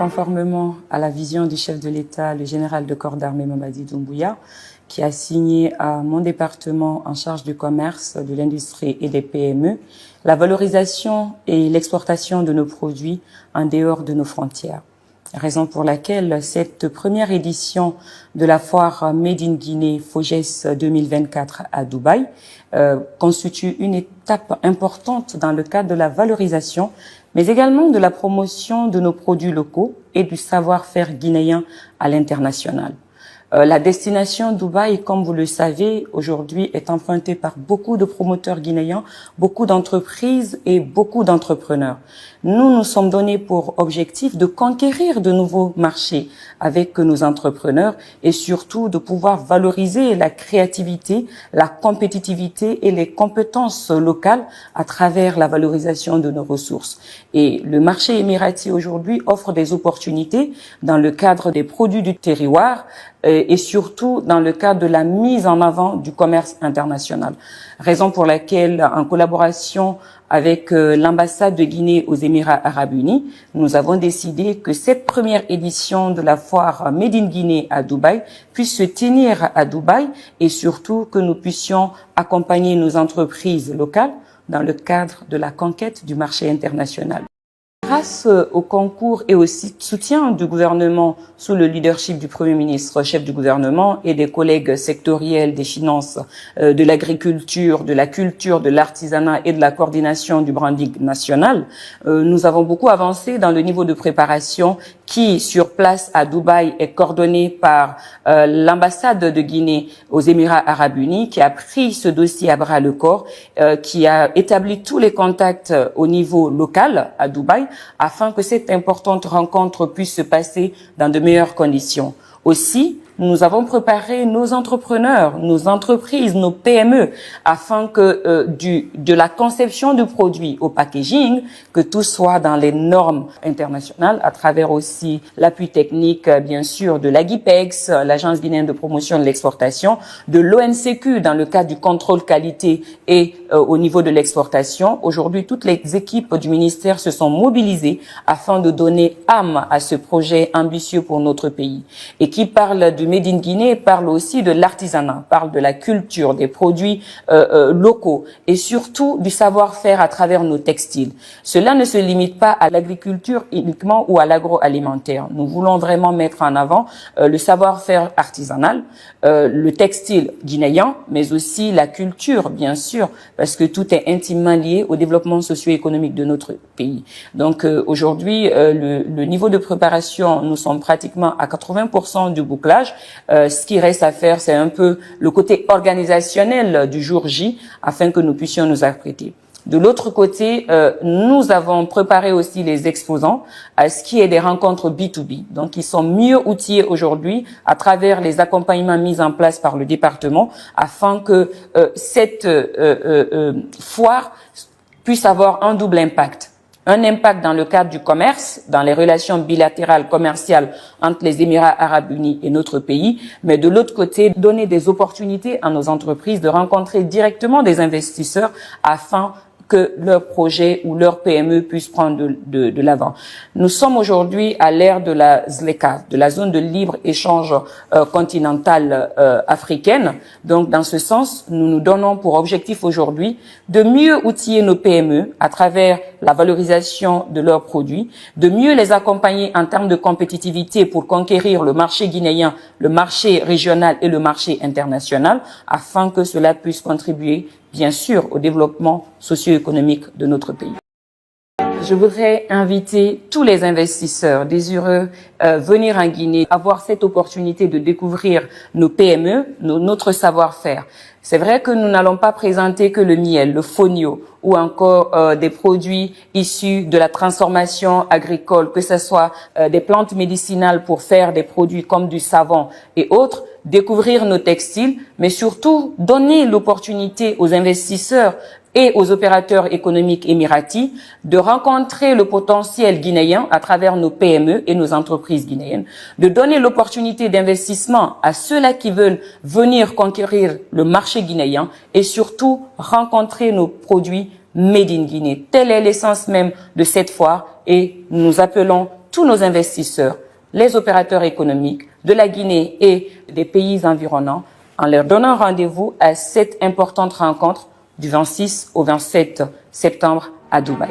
Conformément à la vision du chef de l'État, le général de corps d'armée Mamadi Doumbouya, qui a signé à mon département en charge du commerce, de l'industrie et des PME, la valorisation et l'exportation de nos produits en dehors de nos frontières. Raison pour laquelle cette première édition de la foire Made in Guinée FOGES 2024 à Dubaï constitue une étape importante dans le cadre de la valorisation, mais également de la promotion de nos produits locaux et du savoir-faire guinéen à l'international. La destination Dubaï, comme vous le savez, aujourd'hui est empruntée par beaucoup de promoteurs guinéens, beaucoup d'entreprises et beaucoup d'entrepreneurs. Nous nous sommes donnés pour objectif de conquérir de nouveaux marchés avec nos entrepreneurs et surtout de pouvoir valoriser la créativité, la compétitivité et les compétences locales à travers la valorisation de nos ressources. Et le marché émirati aujourd'hui offre des opportunités dans le cadre des produits du terroir et surtout dans le cadre de la mise en avant du commerce international. Raison pour laquelle, en collaboration avec l'ambassade de Guinée aux Émirats arabes unis, nous avons décidé que cette première édition de la foire Made in Guinée à Dubaï puisse se tenir à Dubaï et surtout que nous puissions accompagner nos entreprises locales dans le cadre de la conquête du marché international. Grâce au concours et au soutien du gouvernement sous le leadership du Premier ministre, chef du gouvernement et des collègues sectoriels des finances, de l'agriculture, de la culture, de l'artisanat et de la coordination du branding national, nous avons beaucoup avancé dans le niveau de préparation qui, sur place à Dubaï, est coordonné par l'ambassade de Guinée aux Émirats arabes unis, qui a pris ce dossier à bras le corps, qui a établi tous les contacts au niveau local à Dubaï, afin que cette importante rencontre puisse se passer dans de meilleures conditions. Aussi, nous avons préparé nos entrepreneurs, nos entreprises, nos PME, afin que de la conception du produit au packaging, que tout soit dans les normes internationales, à travers aussi l'appui technique, bien sûr, de l'AGIPEX, l'Agence guinéenne de promotion de l'exportation, de l'ONCQ dans le cadre du contrôle qualité et au niveau de l'exportation. Aujourd'hui, toutes les équipes du ministère se sont mobilisées afin de donner âme à ce projet ambitieux pour notre pays. Et qui parle du Made in Guinée parle aussi de l'artisanat, parle de la culture, des produits locaux et surtout du savoir-faire à travers nos textiles. Cela ne se limite pas à l'agriculture uniquement ou à l'agroalimentaire. Nous voulons vraiment mettre en avant le savoir-faire artisanal, le textile guinéen, mais aussi la culture, bien sûr, parce que tout est intimement lié au développement socio-économique de notre pays. Donc aujourd'hui, le niveau de préparation, nous sommes pratiquement à 80% du bouclage. Ce qui reste à faire, c'est un peu le côté organisationnel du jour J, afin que nous puissions nous apprêter. De l'autre côté, nous avons préparé aussi les exposants à ce qui est des rencontres B2B. Donc, ils sont mieux outillés aujourd'hui à travers les accompagnements mis en place par le département afin que cette foire puisse avoir un double impact. Un impact dans le cadre du commerce, dans les relations bilatérales commerciales entre les Émirats arabes unis et notre pays, mais de l'autre côté, donner des opportunités à nos entreprises de rencontrer directement des investisseurs afin que leur projet ou leur PME puisse prendre de l'avant. Nous sommes aujourd'hui à l'ère de la ZLECA, de la zone de libre-échange continentale africaine. Donc, dans ce sens, nous nous donnons pour objectif aujourd'hui de mieux outiller nos PME à travers la valorisation de leurs produits, de mieux les accompagner en termes de compétitivité pour conquérir le marché guinéen, le marché régional et le marché international, afin que cela puisse contribuer bien sûr au développement socio-économique de notre pays. Je voudrais inviter tous les investisseurs désireux venir en Guinée, avoir cette opportunité de découvrir nos PME, notre savoir-faire. C'est vrai que nous n'allons pas présenter que le miel, le fonio ou encore des produits issus de la transformation agricole, que ce soit des plantes médicinales pour faire des produits comme du savon et autres, découvrir nos textiles, mais surtout donner l'opportunité aux investisseurs et aux opérateurs économiques émiratis de rencontrer le potentiel guinéen à travers nos PME et nos entreprises guinéennes, de donner l'opportunité d'investissement à ceux-là qui veulent venir conquérir le marché guinéen et surtout rencontrer nos produits Made in Guinée. Telle est l'essence même de cette foire et nous appelons tous nos investisseurs, les opérateurs économiques de la Guinée et des pays environnants en leur donnant rendez-vous à cette importante rencontre du 26 au 27 septembre à Dubaï.